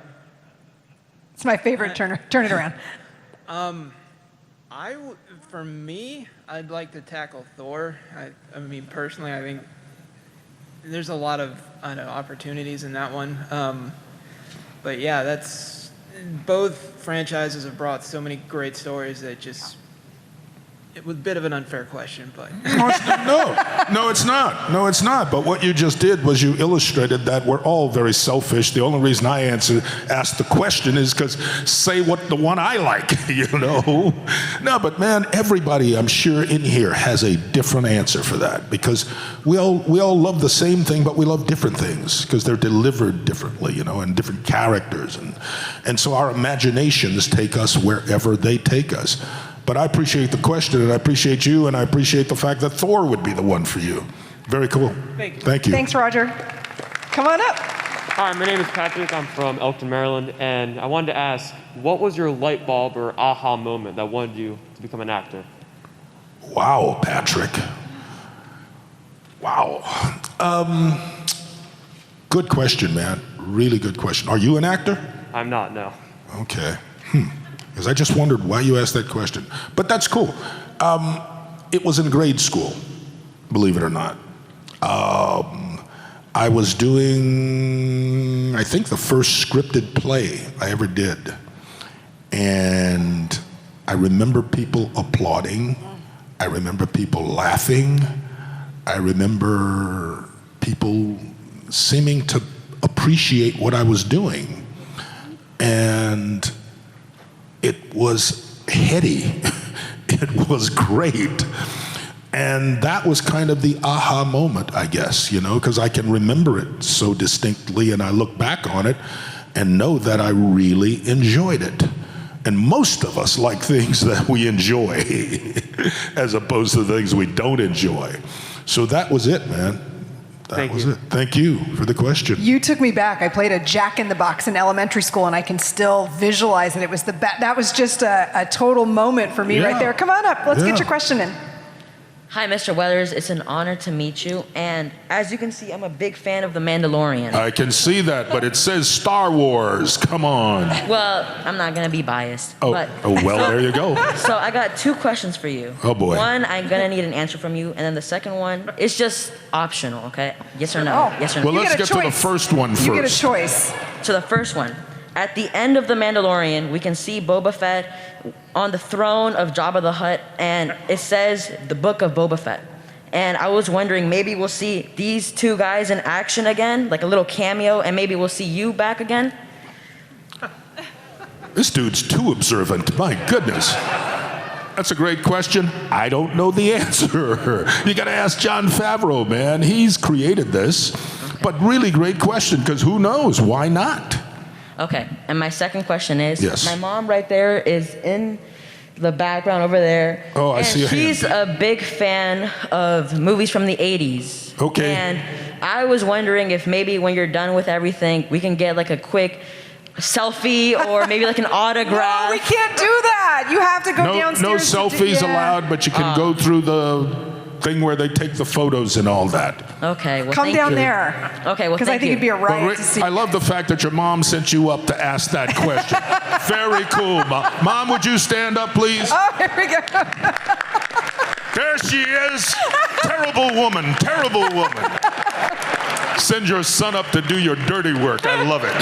It's my favorite turn it around. For me, I'd like to tackle Thor. I mean, personally, I think there's a lot of opportunities in that one. But yeah, both franchises have brought so many great stories that it was a bit of an unfair question, but No, it's not. No, it's not. But what you just did was you illustrated that we're all very selfish. The only reason I asked the question is because say what the one I like, you know? No, but man, everybody I'm sure in here has a different answer for that because we all love the same thing, but we love different things because they're delivered differently, you know, and different characters. And so our imaginations take us wherever they take us. But I appreciate the question, and I appreciate you, and I appreciate the fact that Thor would be the one for you. Very cool. Thank you. Thanks, Roger. Come on up. Hi, my name is Patrick. I'm from Elkton, Maryland, and I wanted to ask, what was your light bulb or aha moment that wanted you to become an actor? Wow, Patrick. Wow. Good question, man. Really good question. Are you an actor? I'm not, no. Okay. Because I just wondered why you asked that question. But that's cool. It was in grade school, believe it or not. I was doing, I think, the first scripted play I ever did. And I remember people applauding. I remember people laughing. I remember people seeming to appreciate what I was doing. And it was heady. It was great. And that was kind of the aha moment, I guess, you know, because I can remember it so distinctly and I look back on it and know that I really enjoyed it. And most of us like things that we enjoy as opposed to things we don't enjoy. So that was it, man. That was it. Thank you for the question. You took me back. I played a Jack-in-the-Box in elementary school, and I can still visualize it. It was that was just a total moment for me right there. Come on up. Let's get your question in. Hi, Mr. Weathers. It's an honor to meet you. And as you can see, I'm a big fan of The Mandalorian. I can see that, but it says Star Wars. Come on. Well, I'm not going to be biased. Oh, well, there you go. So I got 2 questions for you. Oh, boy. One, I'm going to need an answer from you. And then the second one is just optional, okay? Yes or no? Oh. Yes or no? Well, let's get to the first one first. You get a choice. So the first one. At the end of The Mandalorian, we can see Boba Fett on the throne of Jabba the Hutt, and it says the Book of Boba Fett. And I was wondering, maybe we'll see these 2 guys in action again, like a little cameo, and maybe we'll see you back again? This dude's too observant. My goodness. That's a great question. I don't know the answer. You got to ask Jon Favreau, man. He's created this. Okay. But really great question, because who knows? Why not? Okay, and my second question is, yes. My mom right there is in the background over there. Oh, I see a hand. She's a big fan of movies from the 80s. Okay. And I was wondering if maybe when you're done with everything, we can get like a quick selfie or maybe like an autograph. No, we can't do that. You have to go downstairs. No selfies allowed, but you can go through the thing where they take the photos and all that. Okay, well, come down you. there. Okay, well, because I think it'd be a riot to see. I love the fact that your mom sent you up to ask that question. Very cool, Mom. Mom, would you stand up, please? Oh, here we go. There she is. Terrible woman. Terrible woman. Send your son up to do your dirty work. I love it.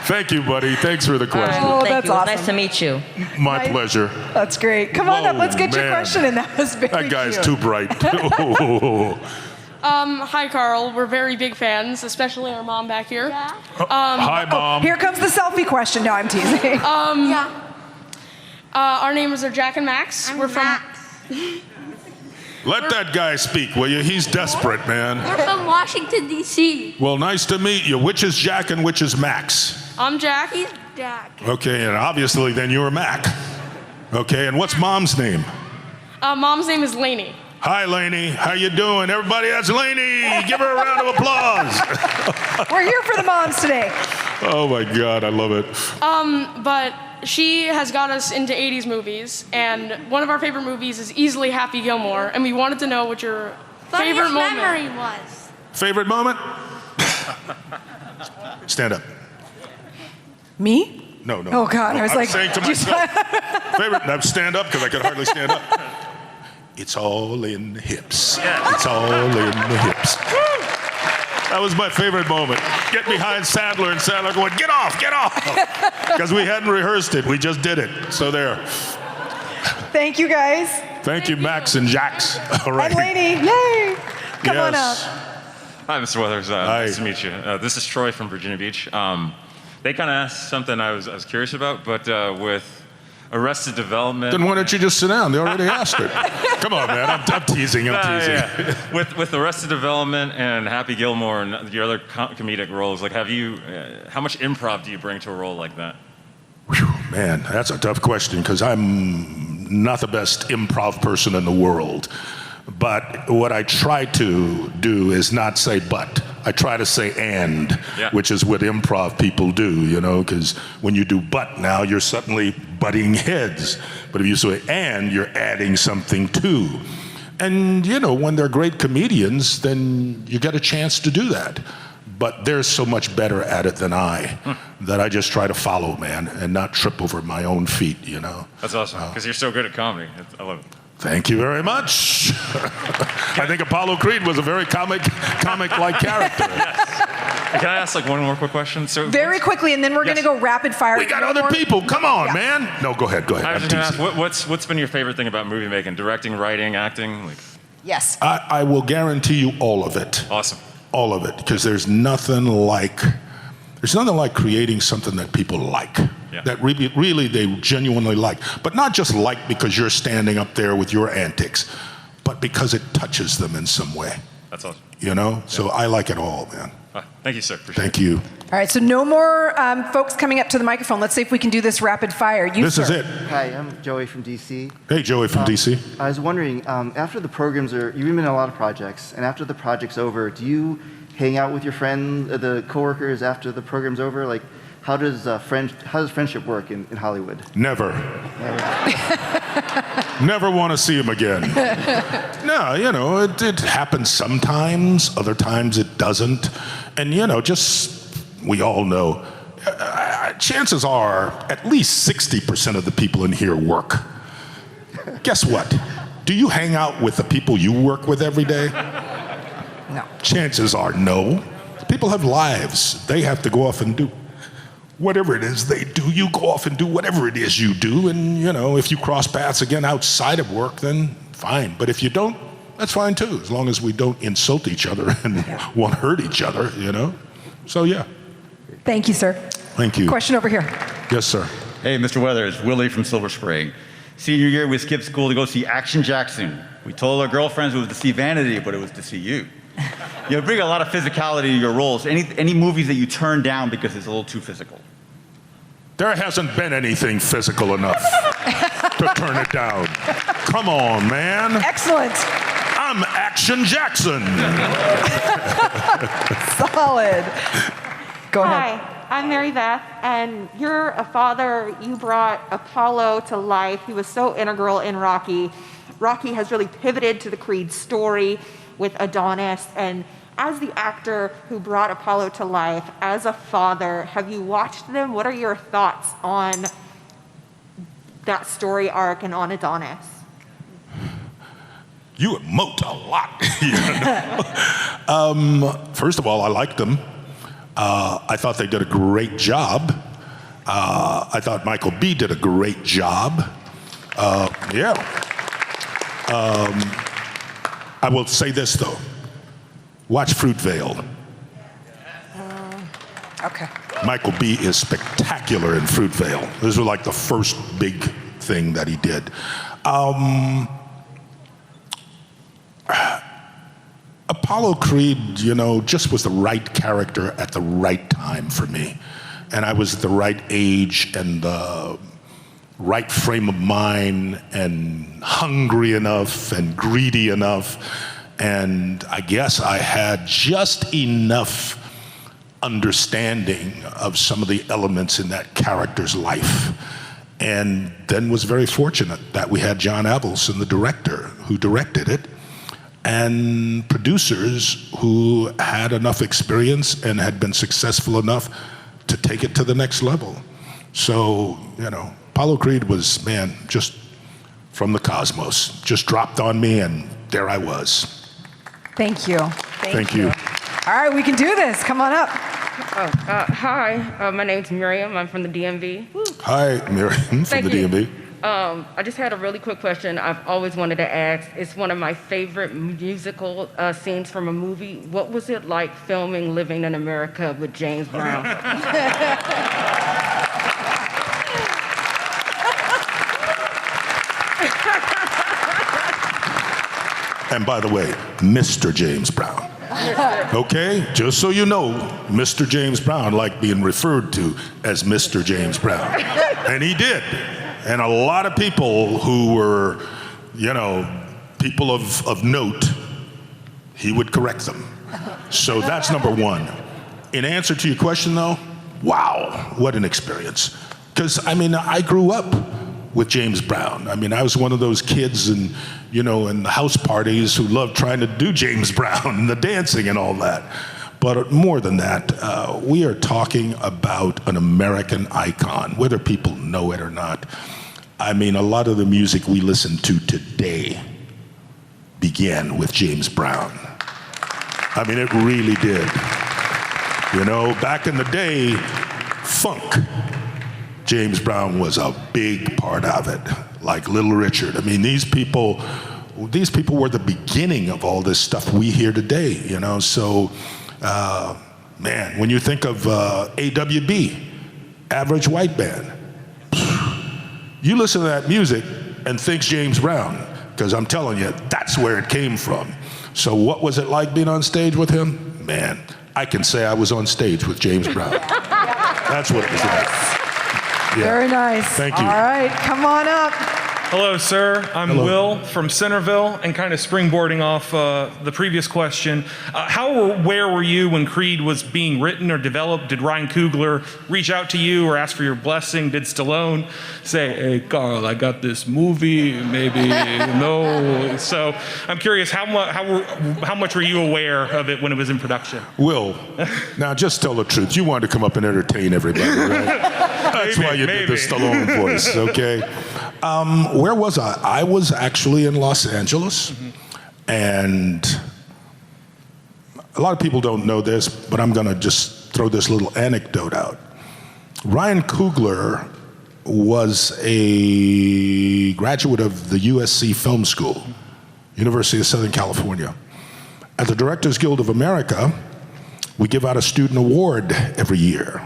Thank you, buddy. Thanks for the question. Oh, that's you. awesome. Nice to meet you. My pleasure. That's great. Come on up. Let's get your man. question in. That was very That guy's cute. too bright. Hi, Carl. We're very big fans, especially our mom back here. Yeah. Hi, Mom. Here comes the selfie question. No, I'm teasing. Our names are Jack and Max. We're from Let that guy speak, will you? He's desperate, man. We're from Washington, D.C. Well, nice to meet you. Which is Jack and which is Max? I'm Jack. He's Jack. Okay, and obviously then you're Mac. Okay, and what's Mom's name? Mom's name is Lainey. Hi, Lainey. How you doing? Everybody, that's Lainey. Give her a round of applause. We're here for the moms today. Oh, my God. I love it. But she has got us into 80s movies, and one of our favorite movies is easily Happy Gilmore, and we wanted to know what your favorite moment memory was. Favorite moment? Stand up. Me? no. Oh, God, I was like, saying to myself, favorite, and I'd stand up because I could hardly stand up. It's all in the hips. It's all in the hips. That was my favorite moment. Get behind Sadler and Sadler going, get off. Because we hadn't rehearsed it. We just did it. So there. Thank you, guys. Thank you, Max and Jax. All right. And Lainey, yay. Come on up. Hi, Mr. Weathers. Nice to meet you. This is Troy from Virginia Beach. They kind of asked something I was curious about, but with Arrested Development. Then why don't you just sit down? They already asked it. Come on, man. I'm teasing. Yeah. With Arrested Development and Happy Gilmore and your other comedic roles, like, have you? How much improv do you bring to a role like that? Man, that's a tough question because I'm not the best improv person in the world. But what I try to do is not say but. I try to say and, which is what improv people do, you know, because when you do but now, you're suddenly butting heads. But if you say and, you're adding something too. And, you know, when they're great comedians, then you get a chance to do that. But they're so much better at it than I that I just try to follow, man, and not trip over my own feet, you know. That's awesome, because you're so good at comedy. I love it. Thank you very much. I think Apollo Creed was a very comic-like character. Can I ask like one more quick question? So Very quickly, and then we're going to go rapid fire. We got other people. Come on, man. No, go ahead. I was just going to ask, what's been your favorite thing about movie making? Directing, writing, acting? Like. Yes. I will guarantee you all of it. Awesome. All of it, because there's nothing like creating something that people like. That really they genuinely like. But not just like because you're standing up there with your antics, but because it touches them in some way. That's awesome. You know? So I like it all, man. Thank you, sir. Appreciate Thank you. All right, so no more folks coming up to the microphone. Let's see if we can do this rapid fire. This is it. Hi, I'm Joey from DC. Hey, Joey from DC. I was wondering, after the programs you've been in a lot of projects, and after the project's over, do you hang out with your friends, the coworkers after the program's over? Like, how does friendship work in Hollywood? Never. Never want to see him again. No, you know, it happens sometimes, other times it doesn't. And, you know, we all know, chances are at least 60% of the people in here work. Guess what? Do you hang out with the people you work with every day? No. Chances are no. People have lives. They have to go off and do whatever it is they do. You go off and do whatever it is you do. And, you know, if you cross paths again outside of work, then fine. But if you don't, that's fine too, as long as we don't insult each other and won't hurt each other, you know? So, yeah. Thank you, sir. Thank you. Question over here. Yes, sir. Hey, Mr. Weathers, Willie from Silver Spring. Senior year, we skipped school to go see Action Jackson. We told our girlfriends it was to see Vanity, but it was to see you. You bring a lot of physicality to your roles. Any movies that you turn down because it's a little too physical? There hasn't been anything physical enough to turn it down. Come on, man. Excellent. I'm Action Jackson. Solid. Go ahead. Hi, I'm Mary Beth, and you're a father. You brought Apollo to life. He was so integral in Rocky. Rocky has really pivoted to the Creed story with Adonis, and as the actor who brought Apollo to life, as a father, have you watched them? What are your thoughts on that story arc and on Adonis? You emote a lot. First of all, I liked them. I thought they did a great job. I thought Michael B. did a great job. I will say this, though. Watch Fruitvale. Okay. Michael B. is spectacular in Fruitvale. This was like the first big thing that he did. Apollo Creed, you know, just was the right character at the right time for me. And I was at the right age and the right frame of mind and hungry enough and greedy enough. And I guess I had just enough understanding of some of the elements in that character's life. And then was very fortunate that we had John Avildsen, the director, who directed it, and producers who had enough experience and had been successful enough to take it to the next level. So, Apollo Creed was, man, just from the cosmos, just dropped on me, and there I was. Thank you. Thank you. All right, we can do this. Come on up. Hi, my name's Miriam. I'm from the DMV. Hi, Miriam from the DMV. I just had a really quick question I've always wanted to ask. It's one of my favorite musical scenes from a movie. What was it like filming Living in America with James Brown? And by the way, Mr. James Brown. Okay? Just so you know, Mr. James Brown liked being referred to as Mr. James Brown. And he did. And a lot of people who were, people of note, he would correct them. So that's number one. In answer to your question, though, wow, what an experience. Because, I grew up with James Brown. I was one of those kids in the house parties who loved trying to do James Brown and the dancing and all that. But more than that, we are talking about an American icon, whether people know it or not. A lot of the music we listen to today began with James Brown. It really did. Back in the day, funk, James Brown was a big part of it, like Little Richard. These people were the beginning of all this stuff we hear today, So, man, when you think of AWB, Average White Band, you listen to that music and think James Brown, because I'm telling you, that's where it came from. So what was it like being on stage with him? Man, I can say I was on stage with James Brown. That's what it was like. Yeah. Very nice. Thank you. All right, come on up. Hello, sir. I'm Hello. Will from Centerville, and kind of springboarding off the previous question. Where were you when Creed was being written or developed? Did Ryan Coogler reach out to you or ask for your blessing? Did Stallone say, "Hey, Carl, I got this movie, maybe no"? So I'm curious, how much were you aware of it when it was in production? Will, now just tell the truth. You wanted to come up and entertain everybody, right? That's why you did the Stallone voice, okay? Where was I? I was actually in Los Angeles, and a lot of people don't know this, but I'm going to just throw this little anecdote out. Ryan Coogler was a graduate of the USC Film School, University of Southern California. At the Directors Guild of America, we give out a student award every year.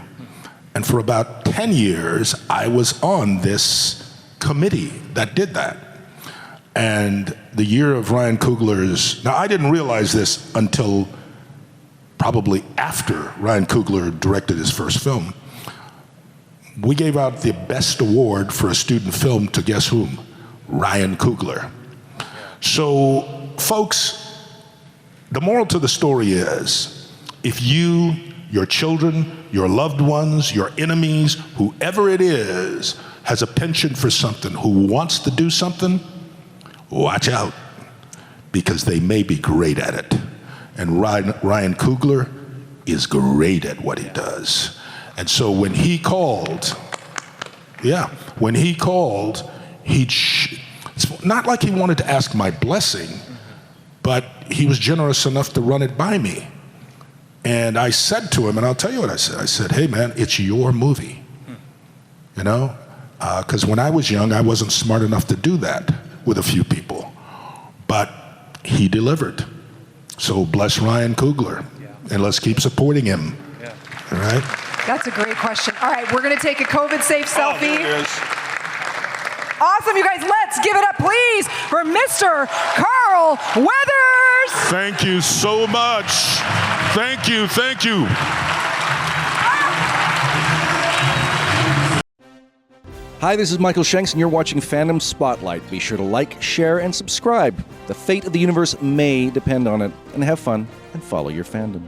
And for about 10 years, I was on this committee that did that. And the year of Ryan Coogler's, now I didn't realize this until probably after Ryan Coogler directed his first film. We gave out the best award for a student film to guess whom? Ryan Coogler. So, folks, the moral to the story is, if you, your children, your loved ones, your enemies, whoever it is, has a penchant for something, who wants to do something, watch out, because they may be great at it. And Ryan Coogler is great at what he does. And so when he called, it's not like he wanted to ask my blessing, but he was generous enough to run it by me. And I said to him, and I'll tell you what I said. I said, "Hey man, it's your movie." Because when I was young, I wasn't smart enough to do that with a few people. But he delivered. So bless Ryan Coogler, and let's keep supporting him. All right? That's a great question. All right, we're going to take a COVID-safe selfie. There it is. Awesome, you guys. Let's give it up, please, for Mr. Carl Weathers. Thank you so much. Thank you, thank you. Hi, this is Michael Shanks, and you're watching Fandom Spotlight. Be sure to like, share, and subscribe. The fate of the universe may depend on it. And have fun and follow your fandom.